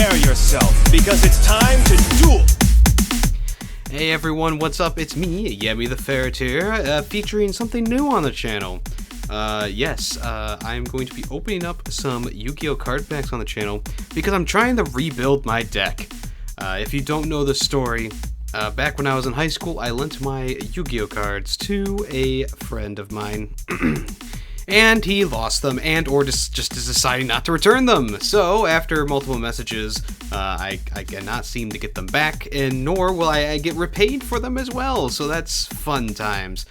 Prepare yourself, because it's time to duel! Hey everyone, what's up? It's me, Yemmy the Ferret here, featuring something new on the channel. I'm going to be opening up some Yu-Gi-Oh! Card packs on the channel because I'm trying to rebuild my deck. If you don't know the story, back when I was in high school, I lent my Yu-Gi-Oh! Cards to a friend of mine. And he lost them, or just deciding not to return them. So, after multiple messages, I cannot seem to get them back, and nor will I get repaid for them as well. So that's fun times.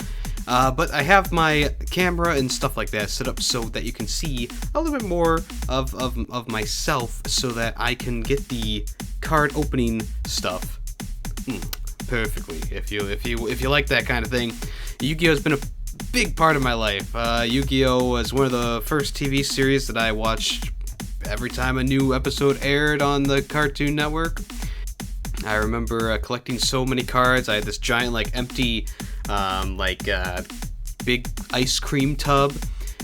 But I have my camera and stuff like that set up so that you can see a little bit more of myself, so that I can get the card opening stuff perfectly. If you like that kind of thing, Yu-Gi-Oh! Has been a big part of my life. Yu-Gi-Oh! Was one of the first TV series that I watched every time a new episode aired on the Cartoon Network. I remember collecting so many cards. I had this giant, empty, big ice cream tub,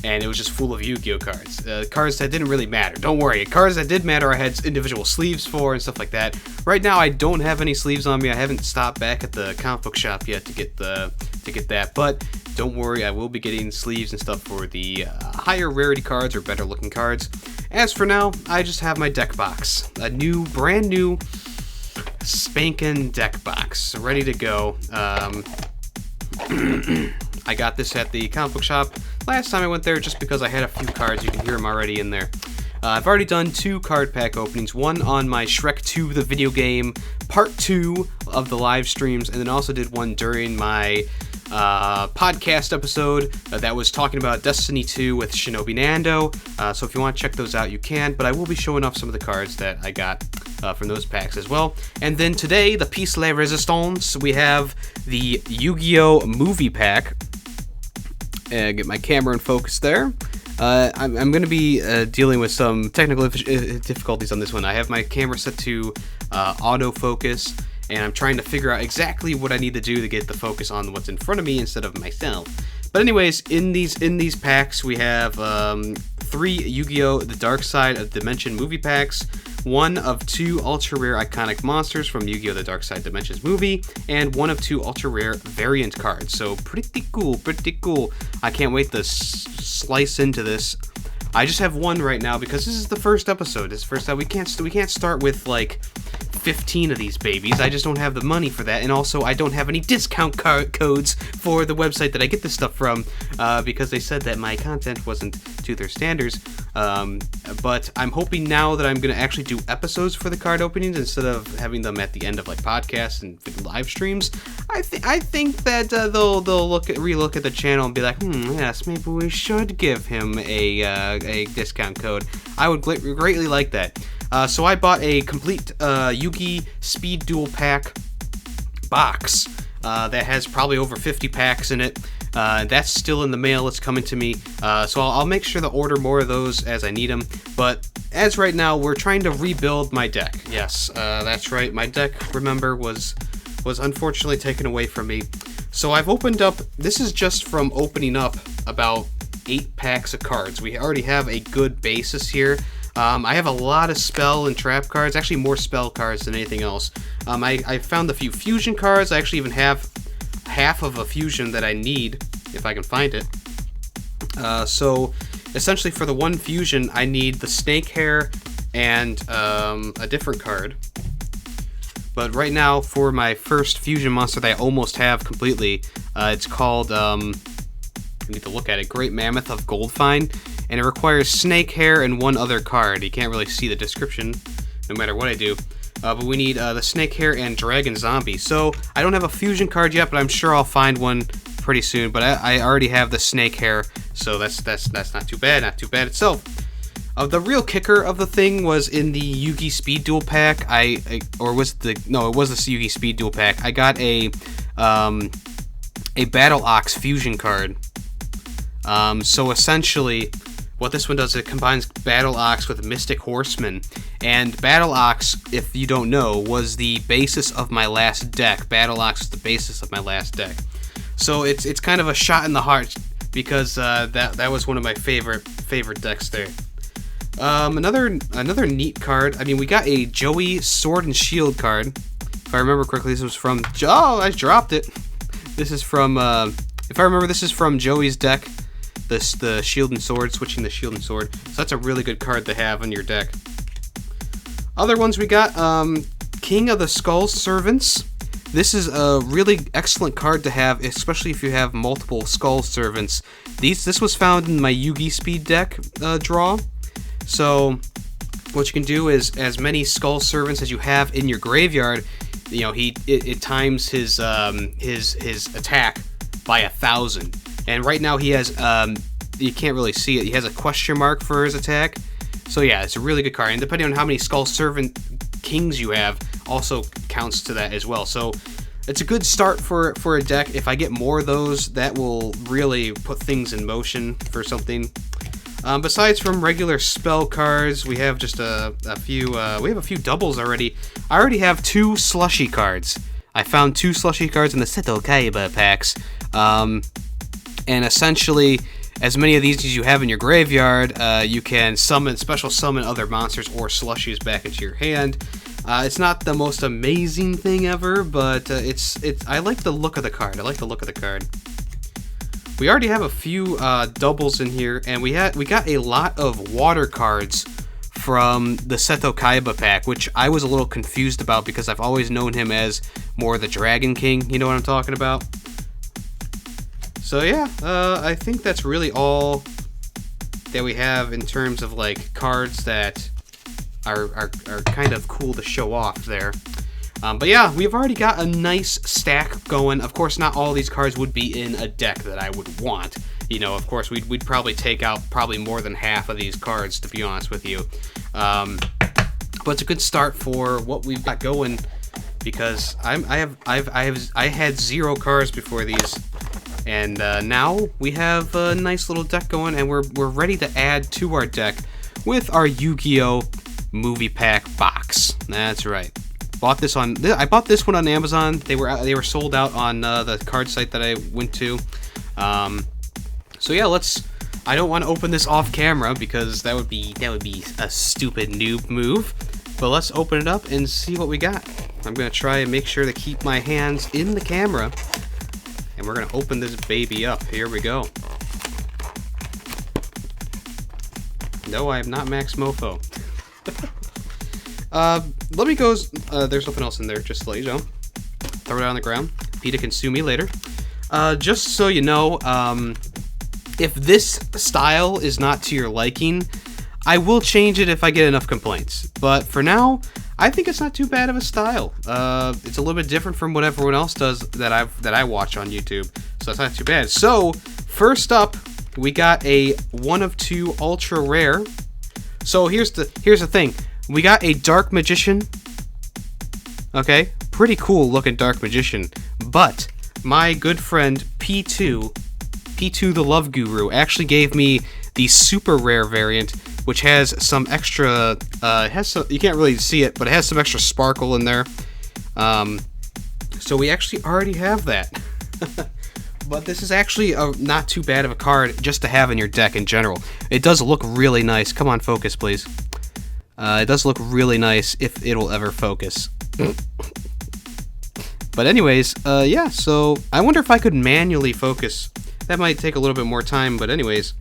and it was just full of Yu-Gi-Oh! Cards. Cards that didn't really matter. Don't worry. Cards that did matter I had individual sleeves for and stuff like that. Right now I don't have any sleeves on me. I haven't stopped back at the comic book shop yet to get that, but don't worry, I will be getting sleeves and stuff for the higher rarity cards or better looking cards. As for now, I just have my deck box. A brand new spankin' deck box, ready to go. I got this at the comic book shop last time I went there just because I had a few cards. You can hear them already in there. I've already done 2 card pack openings, one on my Shrek 2 the video game, part 2 of the live streams, and then also did one during my podcast episode that was talking about Destiny 2 with Shinobi Nando. So if you want to check those out, you can, but I will be showing off some of the cards that I got from those packs as well. And then today, the Piece La Resistance, we have the Yu-Gi-Oh! Movie pack. Get my camera in focus there. I'm going to be dealing with some technical difficulties on this one. I have my camera set to autofocus, and I'm trying to figure out exactly what I need to do to get the focus on what's in front of me instead of myself. But anyways, in these packs, we have 3 Yu-Gi-Oh! The Darkside of Dimensions movie packs, 1 of 2 ultra-rare iconic monsters from Yu-Gi-Oh! The Darkside of Dimensions movie, and 1 of 2 ultra-rare variant cards. So pretty cool. I can't wait to slice into this. I just have 1 right now because this is the first episode. This first time we can't start with 15 of these babies. I just don't have the money for that, and also I don't have any discount codes for the website that I get this stuff from because they said that my content wasn't to their standards. But I'm hoping now that I'm going to actually do episodes for the card openings instead of having them at the end of podcasts and live streams. I think that they'll relook at the channel and be like, yes, maybe we should give him a discount code. I would greatly like that. So I bought a complete Yu-Gi Speed Duel pack box that has probably over 50 packs in it. That's still in the mail. It's coming to me. So I'll make sure to order more of those as I need them. But as right now, we're trying to rebuild my deck. Yes, that's right. My deck, remember, was unfortunately taken away from me. So I've opened up. This is just from opening up about 8 packs of cards. We already have a good basis here. I have a lot of spell and trap cards, actually more spell cards than anything else. I found a few fusion cards. I actually even have half of a fusion that I need, if I can find it. So essentially for the 1 fusion, I need the snake hair and a different card. But right now, for my first fusion monster that I almost have completely, it's called, I need to look at it, Great Mammoth of Goldfine. And it requires snake hair and 1 other card. You can't really see the description, no matter what I do. But we need the snake hair and dragon zombie. So I don't have a fusion card yet, but I'm sure I'll find one pretty soon. But I already have the snake hair, so that's not too bad. Not too bad itself. The real kicker of the thing was in the Yu-Gi Speed Duel pack. It was the Yu-Gi Speed Duel pack. I got a Battle Ox fusion card. So essentially, what this one does, it combines Battle Ox with Mystic Horseman. And Battle Ox, if you don't know, was the basis of my last deck. Battle Ox was the basis of my last deck. So it's kind of a shot in the heart because that was one of my favorite decks there. Another neat card. I mean, we got a Joey Sword and Shield card. If I remember correctly, this was from... Oh, I dropped it. This is from... if I remember, this is from Joey's deck. The Shield and Sword, switching the Shield and Sword. So that's a really good card to have on your deck. Other ones we got, King of the Skull Servants. This is a really excellent card to have, especially if you have multiple Skull Servants. This was found in my Yugi Speed deck draw. So what you can do is, as many Skull Servants as you have in your graveyard, you know, it times his attack by 1,000. And right now he has, you can't really see it, he has a question mark for his attack. So yeah, it's a really good card. And depending on how many Skull Servant Kings you have, also counts to that as well. So it's a good start for a deck. If I get more of those, that will really put things in motion for something. Besides from regular spell cards, we have just a few, we have a few doubles already. I already have 2 slushy cards. I found 2 slushy cards in the Seto Kaiba packs. And essentially, as many of these as you have in your graveyard, you can special summon other monsters or slushies back into your hand. It's not the most amazing thing ever, but I like the look of the card. We already have a few doubles in here, and we got a lot of water cards from the Seto Kaiba pack, which I was a little confused about because I've always known him as more the Dragon King. You know what I'm talking about? So yeah, I think that's really all that we have in terms of like cards that are kind of cool to show off there. But yeah, we've already got a nice stack going. Of course, not all these cards would be in a deck that I would want. You know, of course, we'd probably take out more than half of these cards, to be honest with you. But it's a good start for what we've got going, because I had 0 cards before these. And now we have a nice little deck going, and we're ready to add to our deck with our Yu-Gi-Oh! Movie Pack box. That's right. I bought this one on Amazon. They were sold out on the card site that I went to. So yeah, I don't want to open this off camera because that would be a stupid noob move. But let's open it up and see what we got. I'm gonna try and make sure to keep my hands in the camera. And we're going to open this baby up. Here we go. No, I am not Max Mofo. Let me go... there's something else in there, just to let you know. Throw it on the ground. PETA can sue me later. Just so you know, if this style is not to your liking, I will change it if I get enough complaints. But for now, I think it's not too bad of a style. It's a little bit different from what everyone else does that I watch on YouTube, so it's not too bad. So first up, we got a 1 of 2 ultra rare. So here's the thing. We got a Dark Magician. Okay, pretty cool looking Dark Magician. But my good friend P2 the Love Guru actually gave me the super rare variant, which has some extra, you can't really see it, but it has some extra sparkle in there. So we actually already have that. But this is actually not too bad of a card just to have in your deck in general. It does look really nice. Come on, focus, please. It does look really nice if it'll ever focus. But anyways, yeah, so I wonder if I could manually focus. That might take a little bit more time, but anyways.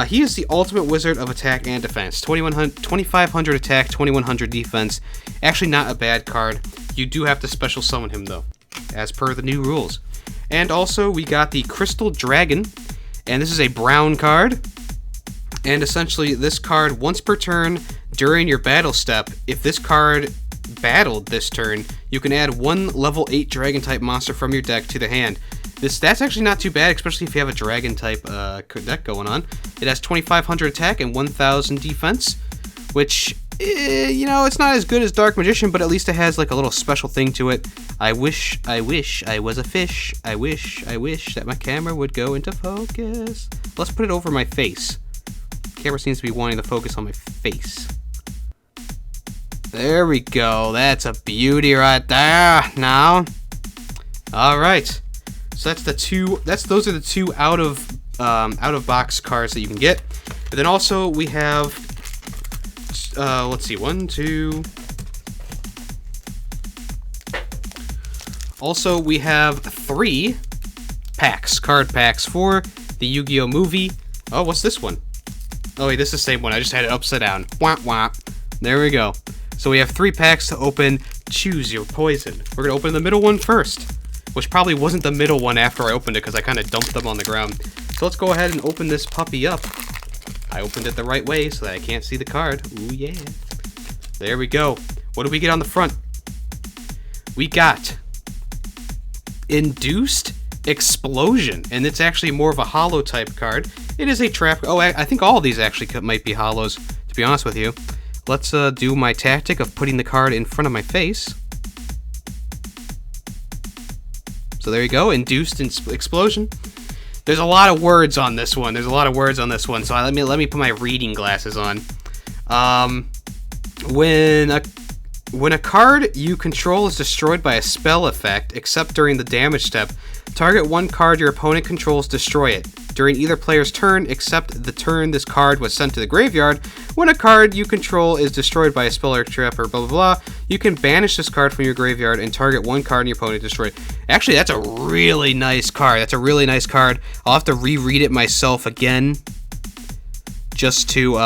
He is the ultimate wizard of attack and defense. 2,500 attack, 2,100 defense. Actually not a bad card. You do have to special summon him though, as per the new rules. And also we got the Crystal Dragon, and this is a brown card. And essentially this card, once per turn during your battle step, if this card battled this turn, you can add 1 level 8 dragon type monster from your deck to the hand. That's actually not too bad, especially if you have a dragon type deck going on. It has 2,500 attack and 1,000 defense, which, you know, it's not as good as Dark Magician, but at least it has like a little special thing to it. I wish I was a fish. I wish that my camera would go into focus. Let's put it over my face. Camera seems to be wanting to focus on my face. There we go. That's a beauty right there. Now, all right. So that's those are the 2 out of box cards that you can get. And then also we have let's see, 1, 2. Also, we have 3 packs, card packs for the Yu-Gi-Oh! Movie. Oh, what's this one? Oh, wait, this is the same one. I just had it upside down. Wah, wah. There we go. So we have 3 packs to open. Choose your poison. We're going to open the middle one first, which probably wasn't the middle one after I opened it because I kind of dumped them on the ground. So let's go ahead and open this puppy up. I opened it the right way so that I can't see the card. Ooh, yeah. There we go. What do we get on the front? We got Induced Explosion, and it's actually more of a hollow type card. It is a trap. Oh, I think all of these actually might be hollows, to be honest with you. Let's do my tactic of putting the card in front of my face. So there you go, Induced Explosion. There's a lot of words on this one. So let me put my reading glasses on. When a card you control is destroyed by a spell effect, except during the damage step, target one card your opponent controls, destroy it. During either player's turn, except the turn this card was sent to the graveyard, when a card you control is destroyed by a spell or trap or blah blah blah, you can banish this card from your graveyard and target one card and your opponent destroy it. Actually, that's a really nice card. I'll have to reread it myself again, just to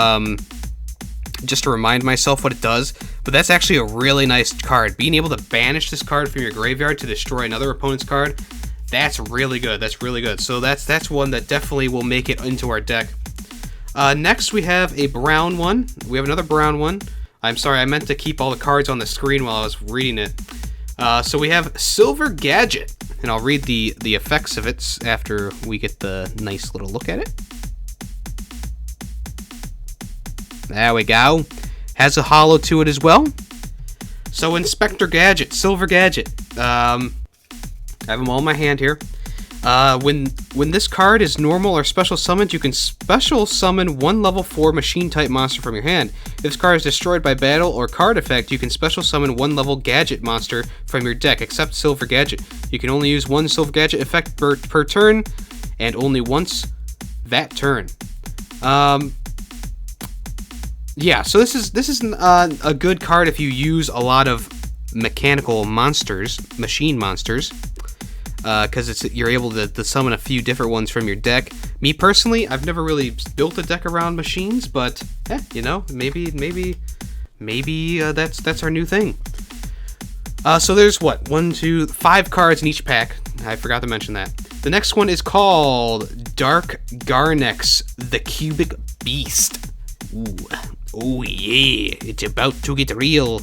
remind myself what it does. But that's actually a really nice card. Being able to banish this card from your graveyard to destroy another opponent's card, that's really good. So that's one that definitely will make it into our deck. Next, we have a brown one. We have another brown one. I'm sorry, I meant to keep all the cards on the screen while I was reading it. So we have Silver Gadget, and I'll read the effects of it after we get the nice little look at it. There we go. Has a hollow to it as well. So Inspector Gadget, Silver Gadget. I have them all in my hand here. When this card is normal or special summoned, you can special summon one level 4 machine type monster from your hand. If this card is destroyed by battle or card effect, you can special summon one level gadget monster from your deck, except Silver Gadget. You can only use one Silver Gadget effect per turn, and only once that turn. Yeah, so this is a good card if you use a lot of mechanical monsters, machine monsters, because you're able to summon a few different ones from your deck. Me personally, I've never really built a deck around machines, but you know, maybe that's our new thing. So there's what, 1, 2, 5 cards in each pack. I forgot to mention that. The next one is called Dark Garnex, the Cubic Beast. Ooh. Oh yeah, it's about to get real.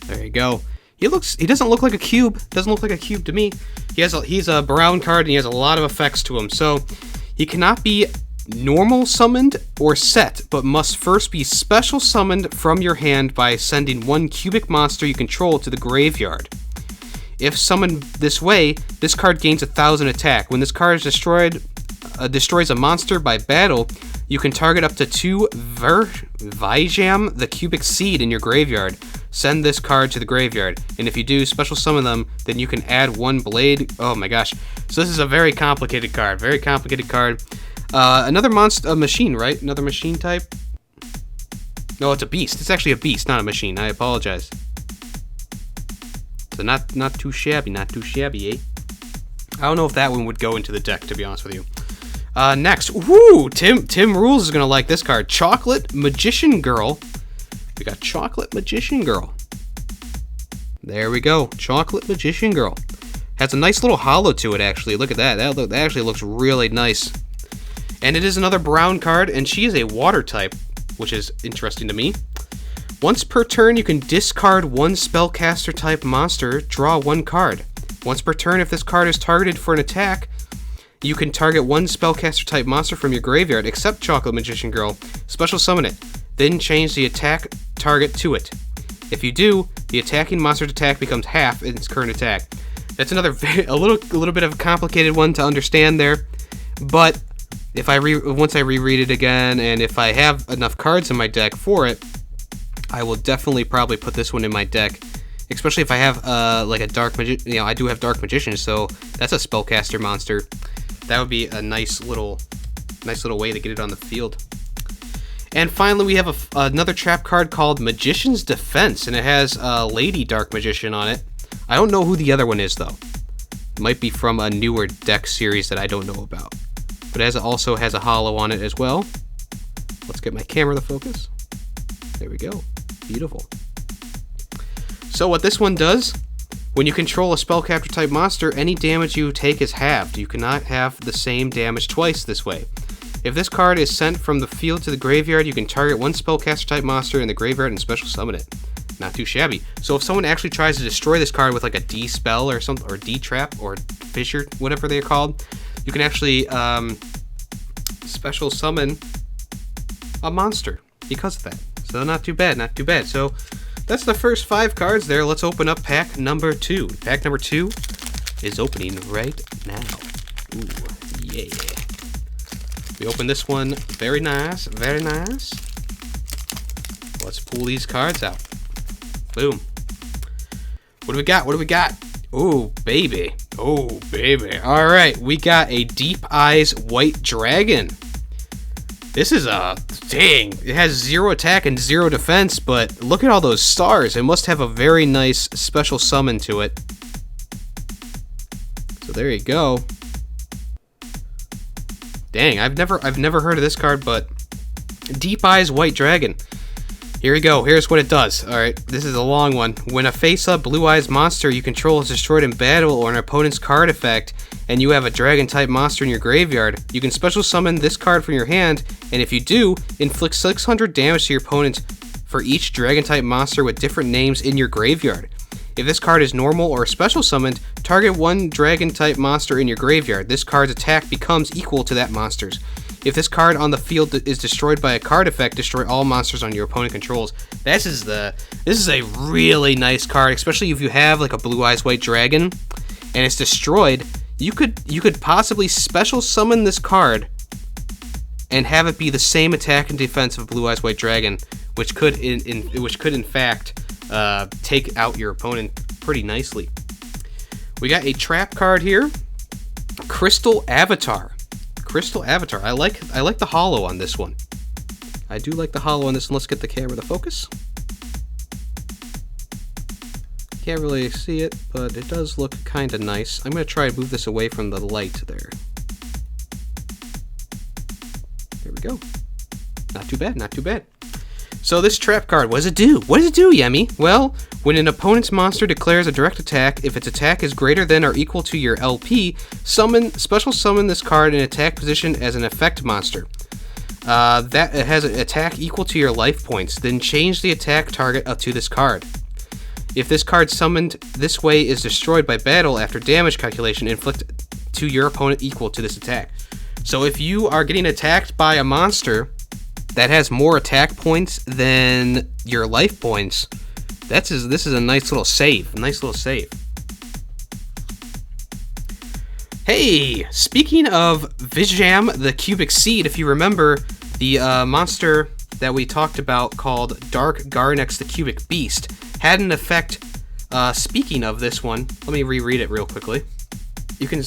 There you go. He doesn't look like a cube. Doesn't look like a cube to me. He's a brown card and he has a lot of effects to him. So he cannot be normal summoned or set, but must first be special summoned from your hand by sending one cubic monster you control to the graveyard. If summoned this way, this card gains 1,000 attack. When this card is destroys a monster by battle, you can target up to 2 Vijam, the cubic seed, in your graveyard. Send this card to the graveyard, and if you do special summon them, then you can add 1 blade. Oh my gosh. So this is a very complicated card. Another machine, right? Another machine type? No, it's a beast. It's actually a beast, not a machine. I apologize. So not too shabby, eh? I don't know if that one would go into the deck, to be honest with you. Next, woo! Tim Rules is gonna like this card. Chocolate Magician Girl. We got Chocolate Magician Girl. There we go. Chocolate Magician Girl. Has a nice little hollow to it, actually. Look at that. That actually looks really nice. And it is another brown card, and she is a water type, which is interesting to me. Once per turn, you can discard 1 spellcaster type monster, draw 1 card. Once per turn, if this card is targeted for an attack, you can target 1 spellcaster type monster from your graveyard, except Chocolate Magician Girl. Special summon it. Then change the attack target to it. If you do, the attacking monster's attack becomes half its current attack. That's another a little bit of a complicated one to understand there, but if once I reread it again, and if I have enough cards in my deck for it, I will definitely probably put this one in my deck. Especially if I have like a dark magician. You know, I do have dark magician, so that's a spellcaster monster. That would be a nice little way to get it on the field. And finally, we have another trap card called Magician's Defense, and it has Lady Dark Magician on it. I don't know who the other one is, though. It might be from a newer deck series that I don't know about. But it also has a holo on it as well. Let's get my camera to focus. There we go. Beautiful. So what this one does, when you control a spellcapture type monster, any damage you take is halved. You cannot have the same damage twice this way. If this card is sent from the field to the graveyard, you can target one spellcaster type monster in the graveyard and special summon it. Not too shabby. So if someone actually tries to destroy this card with like a D spell or something, or D trap or fissure, whatever they're called, you can actually special summon a monster because of that. So not too bad, not too bad. So that's the first 5 cards there. Let's open up pack number 2. Pack number 2 is opening right now. Ooh, yeah. We open this one. Very nice, very nice. Let's pull these cards out. Boom. What do we got? What do we got? Oh, baby. Oh, baby. All right. We got a Deep Eyes White Dragon. This is a... Dang. It has 0 attack and 0 defense, but look at all those stars. It must have a very nice special summon to it. So there you go. Dang, I've never heard of this card, but Deep Eyes White Dragon. Here we go. Here's what it does. Alright, this is a long one. When a face-up Blue Eyes monster you control is destroyed in battle or an opponent's card effect, and you have a dragon-type monster in your graveyard, you can special summon this card from your hand, and if you do, inflict 600 damage to your opponent for each dragon-type monster with different names in your graveyard. If this card is normal or special summoned, target one dragon-type monster in your graveyard. This card's attack becomes equal to that monster's. If this card on the field is destroyed by a card effect, destroy all monsters on your opponent controls. This is a really nice card, especially if you have like a Blue Eyes White Dragon and it's destroyed. You could possibly special summon this card and have it be the same attack and defense of Blue Eyes White Dragon, which could in fact take out your opponent pretty nicely. We got a trap card here, Crystal Avatar. Crystal Avatar. I like the holo on this one. I do like the holo on this one. Let's get the camera to focus. Can't really see it, but it does look kind of nice. I'm going to try and move this away from the light there. There we go. Not too bad, not too bad. So this trap card, what does it do? What does it do, Yemmy? Well, when an opponent's monster declares a direct attack, if its attack is greater than or equal to your LP, special summon this card in attack position as an effect monster. That it has an attack equal to your life points. Then change the attack target up to this card. If this card summoned this way is destroyed by battle after damage calculation, inflict to your opponent equal to this attack. So if you are getting attacked by a monster that has more attack points than your life points, this is a nice little save. A nice little save. Hey, speaking of Vizjam the Cubic Seed, if you remember the monster that we talked about called Dark Garnex the Cubic Beast had an effect. Speaking of this one, let me reread it real quickly. You can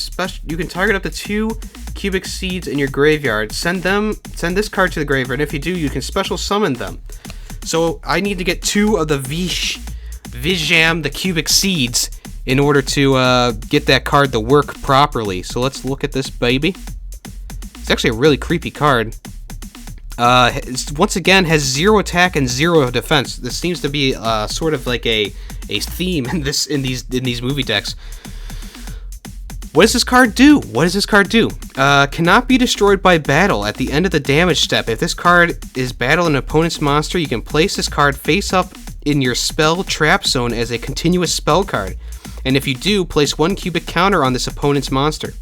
target up to 2 cubic seeds in your graveyard. Send this card to the graveyard, and if you do, you can special summon them. So I need to get 2 of the Vizjam the Cubic Seeds in order to get that card to work properly. So let's look at this baby. It's actually a really creepy card. Once again has 0 attack and 0 defense. This seems to be sort of like a theme in these movie decks. What does this card do? What does this card do? Cannot be destroyed by battle at the end of the damage step. If this card is battle an opponent's monster, you can place this card face up in your spell trap zone as a continuous spell card. And if you do, place 1 cubic counter on this opponent's monster.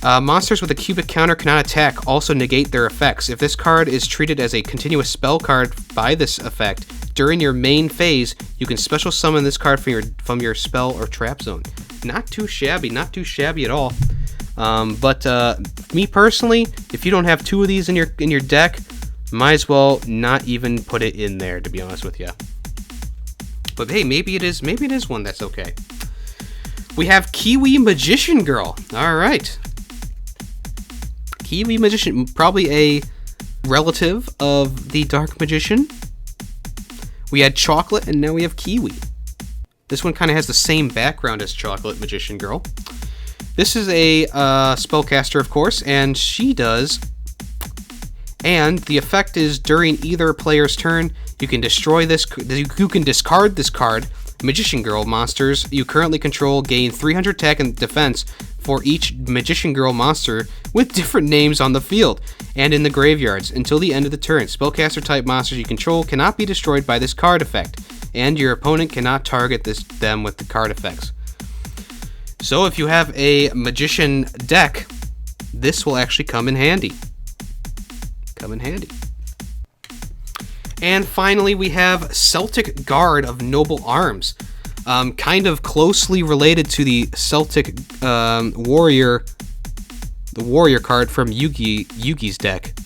Monsters with a cubic counter cannot attack, also negate their effects. If this card is treated as a continuous spell card by this effect, during your main phase, you can special summon this card from your spell or trap zone. Not too shabby at all. But me personally, if you don't have 2 of these in your deck, might as well not even put it in there, to be honest with you. But hey, maybe it is one that's okay. We have Kiwi Magician Girl. All right. Kiwi Magician, probably a relative of the Dark Magician. We had Chocolate, and now we have Kiwi. This one kind of has the same background as Chocolate Magician Girl. This is a spellcaster, of course, and she does... And the effect is during either player's turn, you can destroy this. You can discard this card. Magician Girl monsters you currently control gain 300 attack and defense for each Magician Girl monster with different names on the field and in the graveyards until the end of the turn. Spellcaster type monsters you control cannot be destroyed by this card effect, and your opponent cannot target them with the card effects. So if you have a Magician deck, this will actually come in handy. And finally, we have Celtic Guard of Noble Arms. Kind of closely related to the Celtic Warrior, the Warrior card from Yugi's deck.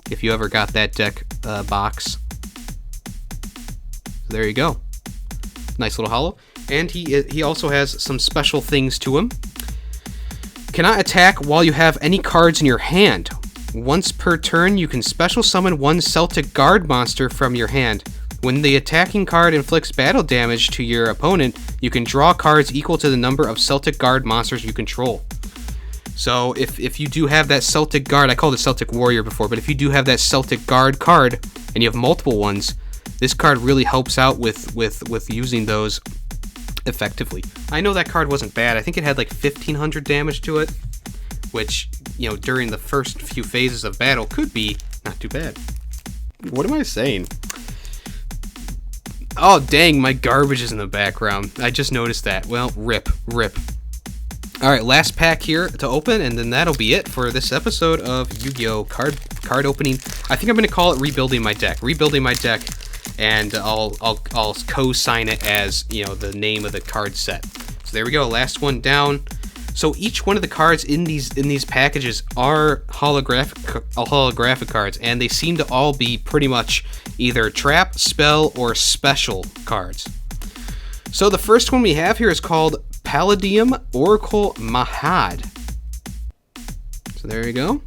If you ever got that deck box. There you go. Nice little holo. And he also has some special things to him. Cannot attack while you have any cards in your hand. Once per turn, you can special summon one Celtic Guard monster from your hand. When the attacking card inflicts battle damage to your opponent, you can draw cards equal to the number of Celtic Guard monsters you control. So if you do have that Celtic Guard, I called it Celtic Warrior before, but if you do have that Celtic Guard card, and you have multiple ones, this card really helps out with using those effectively. I know that card wasn't bad. I think it had like 1500 damage to it, which, you know, during the first few phases of battle could be not too bad. What am I saying? Oh, dang, my garbage is in the background. I just noticed that. Well, rip. Alright, last pack here to open, and then that'll be it for this episode of Yu-Gi-Oh! Card opening. I think I'm going to call it Rebuilding My Deck. Rebuilding My Deck, and I'll co-sign it as, you know, the name of the card set. So there we go, last one down. So each one of the cards in these packages are holographic cards, and they seem to all be pretty much either trap, spell, or special cards. So the first one we have here is called Palladium Oracle Mahad. So there you go.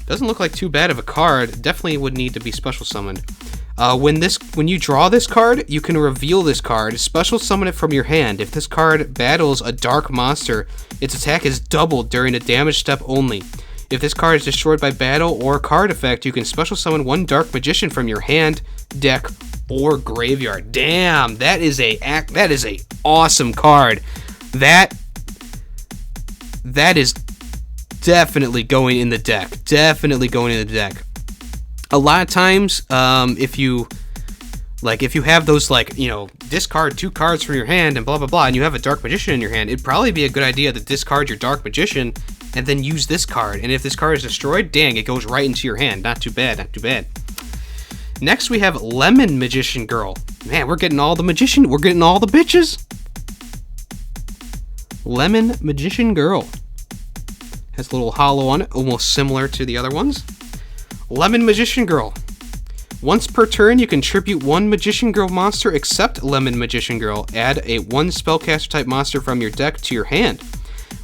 Doesn't look like too bad of a card. Definitely would need to be special summoned. When you draw this card, you can reveal this card, special summon it from your hand. If this card battles a dark monster, its attack is doubled during a damage step only. If this card is destroyed by battle or card effect, you can special summon one Dark Magician from your hand, deck, or graveyard. Damn, that is a awesome card. That is definitely going in the deck. A lot of times, if you have those, like, you know, discard 2 cards from your hand and blah blah blah, and you have a Dark Magician in your hand, it'd probably be a good idea to discard your Dark Magician and then use this card. And if this card is destroyed, dang, it goes right into your hand. Not too bad. Next, we have Lemon Magician Girl. Man, we're getting all the bitches. Lemon Magician Girl has a little holo on it, almost similar to the other ones. Lemon Magician Girl. Once per turn, you can tribute one Magician Girl monster except Lemon Magician Girl. Add a 1 spellcaster type monster from your deck to your hand.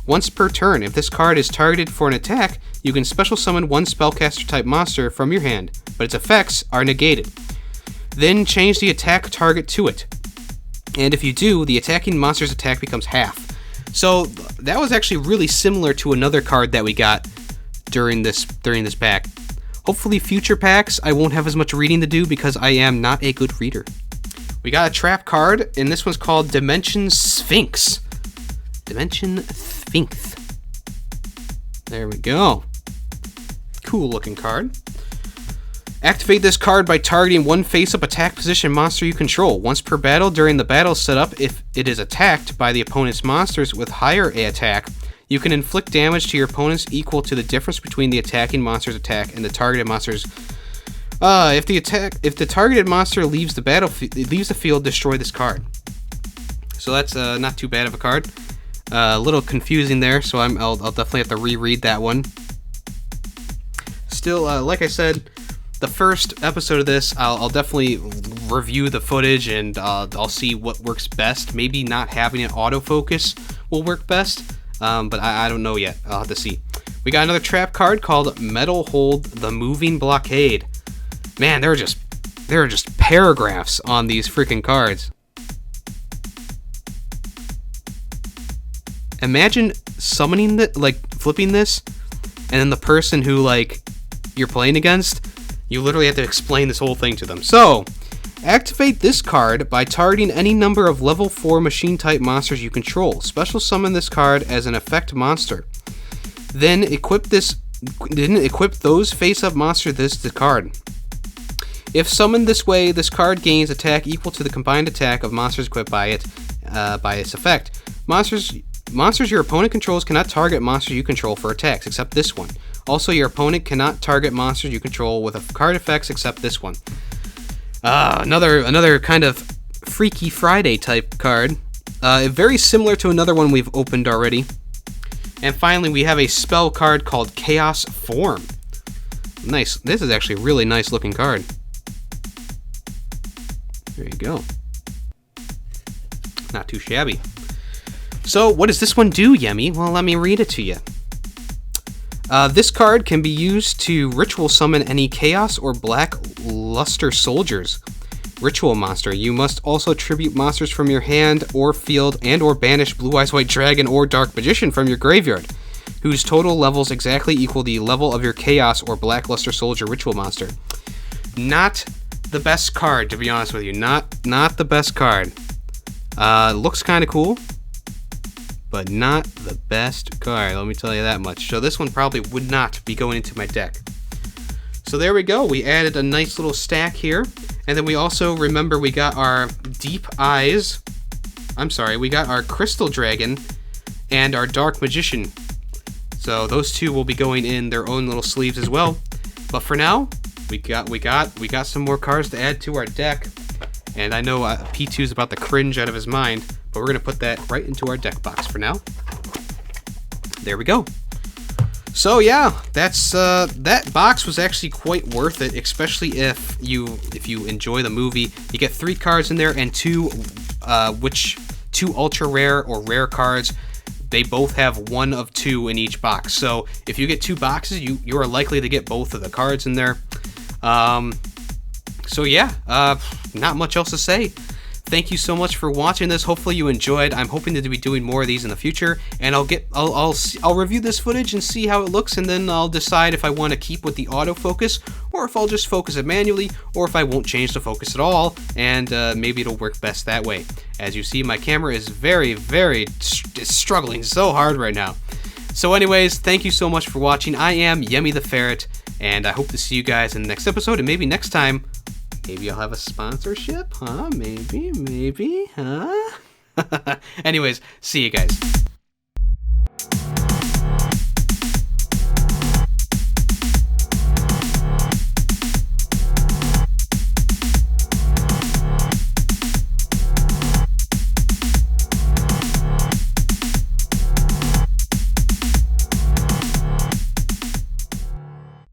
Once per turn, if this card is targeted for an attack, you can special summon 1 spellcaster type monster from your hand, but its effects are negated. Then change the attack target to it. And if you do, the attacking monster's attack becomes half. So that was actually really similar to another card that we got during this pack. Hopefully future packs, I won't have as much reading to do because I am not a good reader. We got a trap card, and this one's called Dimension Sphinx. There we go. Cool looking card. Activate this card by targeting one face-up attack position monster you control. Once per battle during the battle setup, if it is attacked by the opponent's monsters with higher attack, you can inflict damage to your opponents equal to the difference between the attacking monster's attack and the targeted monster's. If the targeted monster leaves the field, destroy this card. So that's not too bad of a card. A little confusing there, so I'll definitely have to reread that one. Still, like I said, the first episode of this, I'll definitely review the footage and I'll see what works best. Maybe not having an autofocus will work best, but I don't know yet. I'll have to see. We got another trap card called Metal Hold the Moving Blockade. Man, there are just paragraphs on these freaking cards. Imagine summoning flipping this, and then the person who you're playing against, you literally have to explain this whole thing to them. So, activate this card by targeting any number of level 4 machine type monsters you control. Special summon this card as an effect monster. Then equip those face-up monsters the card. If summoned this way, this card gains attack equal to the combined attack of monsters equipped by its effect. Monsters your opponent controls cannot target monsters you control for attacks, except this one. Also, your opponent cannot target monsters you control with card effects, except this one. Another kind of Freaky Friday type card. Very similar to another one we've opened already. And finally, we have a spell card called Chaos Form. Nice. This is actually a really nice looking card. There you go. Not too shabby. So, what does this one do, Yemmy? Well, let me read it to you. This card can be used to ritual summon any Chaos or Black Luster soldiers. Ritual monster. You must also tribute monsters from your hand or field and or banish Blue Eyes White Dragon or Dark Magician from your graveyard, whose total levels exactly equal the level of your Chaos or Black Luster soldier ritual monster. Not the best card, to be honest with you. Not the best card. Looks kind of cool, but not the best card, let me tell you that much. So this one probably would not be going into my deck. So there we go, we added a nice little stack here. And then we also, remember, we got our Deep Eyes. We got our Crystal Dragon and our Dark Magician. So those two will be going in their own little sleeves as well. But for now, we got some more cards to add to our deck. And I know P2 is about to cringe out of his mind, but we're going to put that right into our deck box for now. There we go. So yeah, that box was actually quite worth it, especially if you enjoy the movie. You get 3 cards in there and two ultra rare or rare cards. They both have 1 of 2 in each box. So if you get 2 boxes, you are likely to get both of the cards in there. So yeah, not much else to say. Thank you so much for watching this. Hopefully you enjoyed. I'm hoping to be doing more of these in the future, and I'll review this footage and see how it looks, and then I'll decide if I want to keep with the autofocus, or if I'll just focus it manually, or if I won't change the focus at all, and maybe it'll work best that way. As you see, my camera is it's struggling so hard right now. So anyways, thank you so much for watching. I am Yemmy the Ferret, and I hope to see you guys in the next episode, and maybe next time, maybe I'll have a sponsorship, huh? Maybe, huh? Anyways, see you guys.